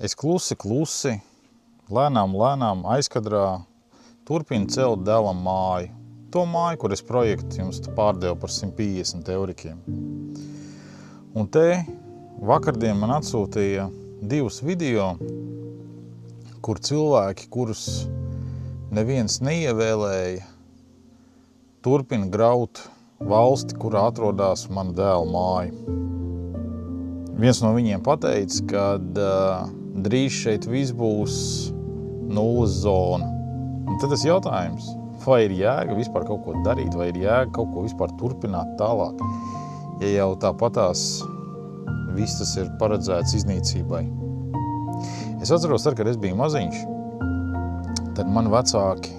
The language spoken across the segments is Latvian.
Es klusi, lēnām aizkadrā turpinu celt dēlam māju. To māju, kur es projektu jums pārdevu par 150 eurikiem. Un te vakardien man atsūtīja 2 video, kur cilvēki, kurus neviens neievēlēja, turpina graut valsti, kurā atrodas mana dēla māja. Viens no viņiem pateica, ka drīz šeit viss būs nulles zona. Un tad tas jautājums, vai ir jēga vispār kaut ko darīt, vai ir jēga kaut ko vispār turpināt tālāk, ja jau tāpatās viss tas ir paredzēts iznīcībai. Es atceros, kad es biju maziņš, tad mani vecāki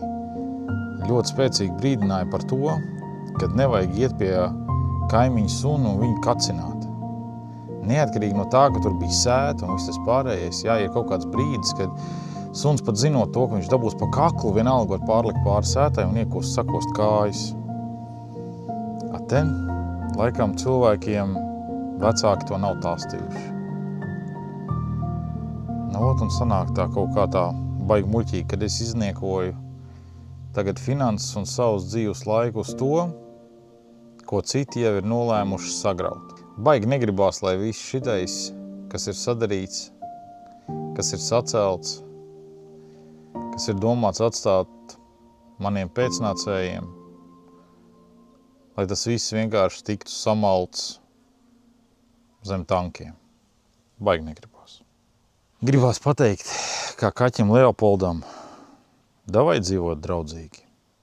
ļoti spēcīgi brīdināja par to, kad nevajag iet pie kaimiņa sunu un viņu kacināt. Neatkarīgi no tā, ka tur bija sēta un viss tas pārējais, jā, ir kaut kāds brīdis, kad suns pat zinot to, ka viņš dabūs pa kaklu, vienalga var pārlikt pāri sētai un sakost kājas. Te, laikam, cilvēkiem vecāki to nav tāstījuši. Un sanāk tā kaut kā tā baigi muļķīgi, kad es izniekoju tagad finanses un savus dzīves laiku uz to, ko citi jau ir nolēmuši sagraut. Baigi negribās, lai viss šitais, kas ir sadarīts, kas ir sacelts, kas ir domāts atstāt maniem pēcnācējiem, lai tas viss vienkārši tiktu samalts zem tankiem. Baigi negribās. Gribās pateikt, kā kaķim Leopoldam, davai dzīvot draudzīgi.